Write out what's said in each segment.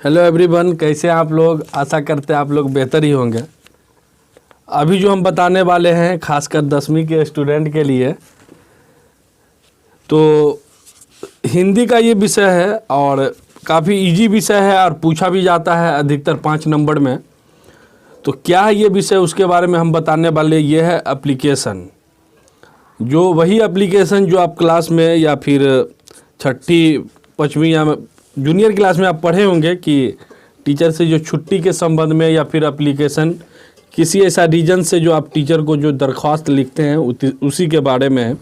Hello everyone, कैसे हैं आप लोग। आशा करते हैं आप लोग बेहतर ही होंगे। अभी जो हम बताने वाले हैं खासकर 10वीं के स्टूडेंट के लिए, तो हिंदी का ये विषय है और काफ़ी इजी विषय है और पूछा भी जाता है अधिकतर 5 नंबर में। तो क्या है ये विषय, उसके बारे में हम बताने वाले। ये है एप्लीकेशन, जो वही एप्लीकेशन जो आप क्लास में या फिर 6ठी 5वीं या जूनियर क्लास में आप पढ़े होंगे कि टीचर से जो छुट्टी के संबंध में या फिर एप्लीकेशन किसी ऐसा रीजन से जो आप टीचर को जो दरख्वास्त लिखते हैं उसी के बारे में है।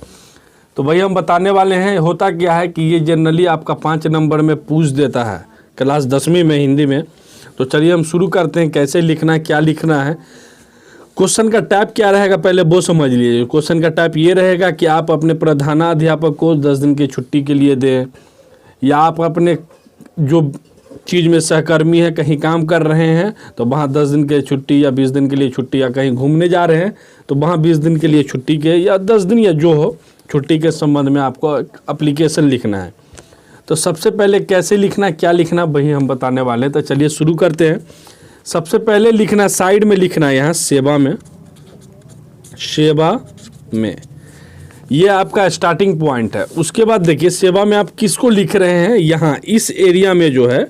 तो वही हम बताने वाले हैं। होता क्या है कि ये जनरली आपका 5 नंबर में पूछ देता है क्लास 10वीं में हिंदी में। तो चलिए हम शुरू करते हैं, कैसे लिखना है, क्या लिखना है। क्वेश्चन का टाइप क्या रहेगा पहले वो समझ लीजिए। क्वेश्चन का टाइप ये रहेगा कि आप अपने प्रधानाध्यापक को 10 दिन की छुट्टी के लिए दें, या आप अपने जो चीज़ में सहकर्मी है कहीं काम कर रहे हैं तो वहाँ 10 दिन के छुट्टी या 20 दिन के लिए छुट्टी, या कहीं घूमने जा रहे हैं तो वहाँ 20 दिन के लिए छुट्टी के या 10 दिन या जो हो छुट्टी के संबंध में आपको एप्लीकेशन लिखना है। तो सबसे पहले कैसे लिखना, क्या लिखना, वही हम बताने वाले हैं। तो चलिए शुरू करते हैं। सबसे पहले लिखना, साइड में लिखना है यहाँ सेवा में, सेवा में, ये आपका स्टार्टिंग पॉइंट है। उसके बाद देखिए सेवा में आप किसको लिख रहे हैं, यहाँ इस एरिया में जो है,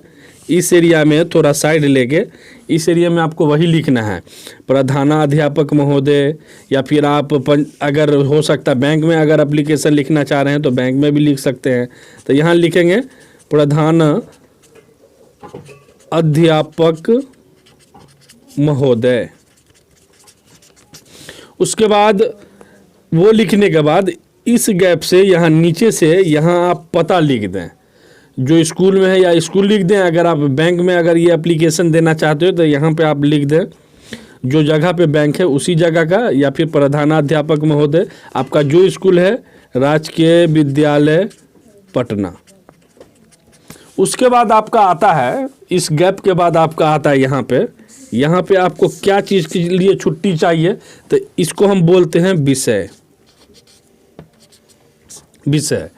इस एरिया में थोड़ा साइड लेके इस एरिया में आपको वही लिखना है, प्रधानाध्यापक महोदय। या फिर आप अगर हो सकता है बैंक में अगर एप्लीकेशन लिखना चाह रहे हैं तो बैंक में भी लिख सकते हैं। तो यहाँ लिखेंगे प्रधान अध्यापक महोदय। उसके बाद वो लिखने के बाद इस गैप से यहाँ नीचे से यहाँ आप पता लिख दें, जो स्कूल में है या स्कूल लिख दें। अगर आप बैंक में अगर ये एप्लीकेशन देना चाहते हो तो यहाँ पे आप लिख दें जो जगह पे बैंक है उसी जगह का, या फिर प्रधानाध्यापक महोदय। आपका जो स्कूल है राजकीय विद्यालय पटना। उसके बाद आपका आता है, इस गैप के बाद आपका आता है यहाँ पे आपको क्या चीज़ के लिए छुट्टी चाहिए, तो इसको हम बोलते हैं विषय। विषय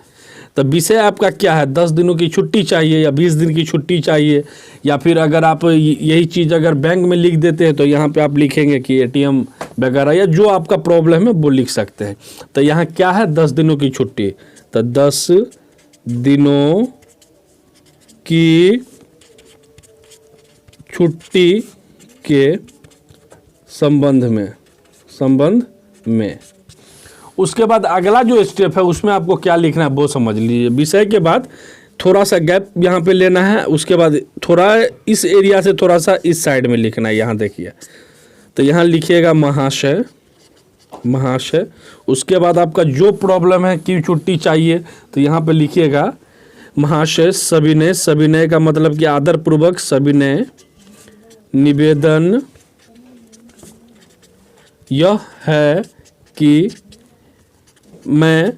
तो विषय आपका क्या है, 10 दिनों की छुट्टी चाहिए या 20 दिन की छुट्टी चाहिए। या फिर अगर आप यही चीज़ अगर बैंक में लिख देते हैं तो यहाँ पे आप लिखेंगे कि ATM वगैरह, या जो आपका प्रॉब्लम है वो लिख सकते हैं। तो यहाँ क्या है, 10 दिनों की छुट्टी। तो 10 दिनों की छुट्टी के संबंध में। उसके बाद अगला जो स्टेप है उसमें आपको क्या लिखना है वो समझ लीजिए। विषय के बाद थोड़ा सा गैप यहाँ पे लेना है। उसके बाद थोड़ा इस एरिया से थोड़ा सा इस साइड में लिखना है। यहाँ देखिए, तो यहाँ लिखिएगा महाशय, महाशय। उसके बाद आपका जो प्रॉब्लम है कि छुट्टी चाहिए तो यहाँ पे लिखिएगा महाशय सविनय। सविनय का मतलब कि आदरपूर्वक, सविनय निवेदन यह है कि मैं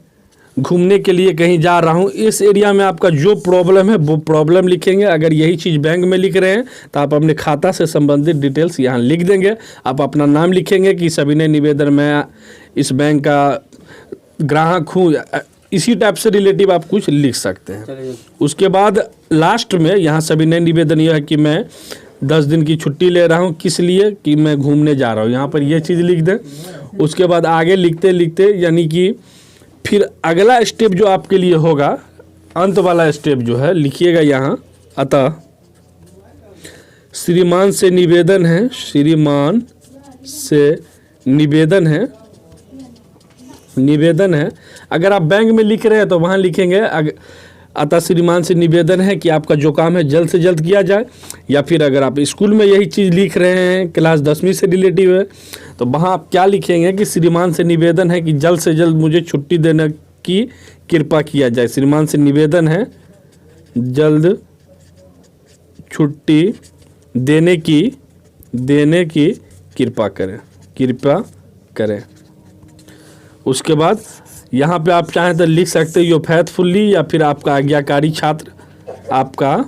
घूमने के लिए कहीं जा रहा हूँ। इस एरिया में आपका जो प्रॉब्लम है वो प्रॉब्लम लिखेंगे। अगर यही चीज़ बैंक में लिख रहे हैं तो आप अपने खाता से संबंधित डिटेल्स यहाँ लिख देंगे। आप अपना नाम लिखेंगे कि सविनय निवेदन, मैं इस बैंक का ग्राहक हूँ। इसी टाइप से रिलेटिव आप कुछ लिख सकते हैं। उसके बाद लास्ट में यहाँ सविनय निवेदन यह है कि मैं 10 दिन की छुट्टी ले रहा हूँ, किस लिए, कि मैं घूमने जा रहा हूँ। यहाँ पर ये चीज़ लिख दें। उसके बाद आगे लिखते लिखते यानी कि फिर अगला स्टेप जो आपके लिए होगा, अंत वाला स्टेप जो है, लिखिएगा यहाँ अतः श्रीमान से निवेदन है, श्रीमान से निवेदन है, निवेदन है। अगर आप बैंक में लिख रहे हैं तो वहाँ लिखेंगे अतः श्रीमान से निवेदन है कि आपका जो काम है जल्द से जल्द किया जाए। या फिर अगर आप स्कूल में यही चीज़ लिख रहे हैं, क्लास 10वीं से रिलेटिव है, तो वहाँ आप क्या लिखेंगे कि श्रीमान से निवेदन है कि जल्द से जल्द मुझे छुट्टी देने की कृपा किया जाए। श्रीमान से निवेदन है जल्द छुट्टी देने की कृपा करें। उसके बाद यहाँ पे आप चाहें तो लिख सकते हो यो फैथफुली, या फिर आपका आज्ञाकारी छात्र। आपका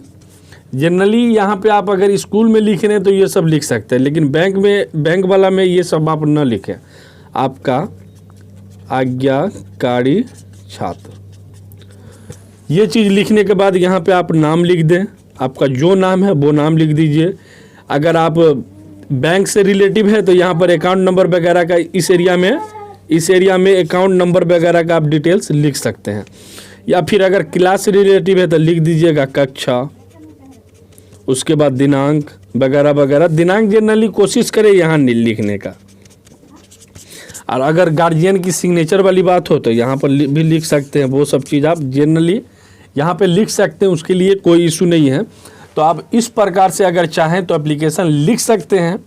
जनरली यहाँ पे आप अगर स्कूल में लिख रहे हैं तो ये सब लिख सकते हैं, लेकिन बैंक वाला में ये सब आप न लिखें। आपका आज्ञाकारी छात्र, ये चीज़ लिखने के बाद यहाँ पे आप नाम लिख दें आपका जो नाम है वो नाम लिख दीजिए। अगर आप बैंक से रिलेटिव है तो यहाँ पर अकाउंट नंबर वगैरह का इस एरिया में अकाउंट नंबर वगैरह का आप डिटेल्स लिख सकते हैं। या फिर अगर क्लास से रिलेटिव है तो लिख दीजिएगा कक्षा, उसके बाद दिनांक वगैरह वगैरह। दिनांक जनरली कोशिश करें यहाँ लिखने का। और अगर गार्जियन की सिग्नेचर वाली बात हो तो यहाँ पर भी लिख सकते हैं। वो सब चीज़ आप जनरली यहाँ पे लिख सकते हैं, उसके लिए कोई इशू नहीं है। तो आप इस प्रकार से अगर चाहें तो एप्लीकेशन लिख सकते हैं।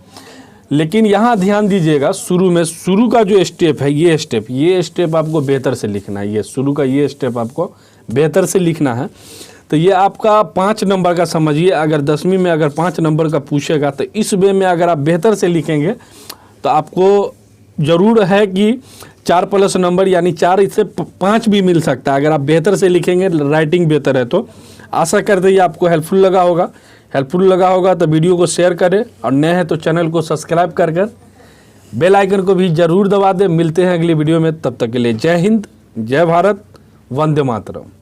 लेकिन यहाँ ध्यान दीजिएगा, शुरू का जो स्टेप है, ये स्टेप आपको बेहतर से लिखना है। ये शुरू का ये स्टेप आपको बेहतर से लिखना है। तो ये आपका 5 नंबर का समझिए। अगर 10वीं में अगर 5 नंबर का पूछेगा तो इस वे में अगर आप बेहतर से लिखेंगे तो आपको ज़रूर है कि 4+ नंबर यानी 4 इससे 5 भी मिल सकता है। अगर आप बेहतर से लिखेंगे, राइटिंग बेहतर है तो। आशा करते हैं आपको हेल्पफुल लगा होगा तो वीडियो को शेयर करें, और नए हैं तो चैनल को सब्सक्राइब कर बेल आइकन को भी ज़रूर दबा दें। मिलते हैं अगली वीडियो में, तब तक के लिए जय हिंद, जय भारत, वंदे मातरम।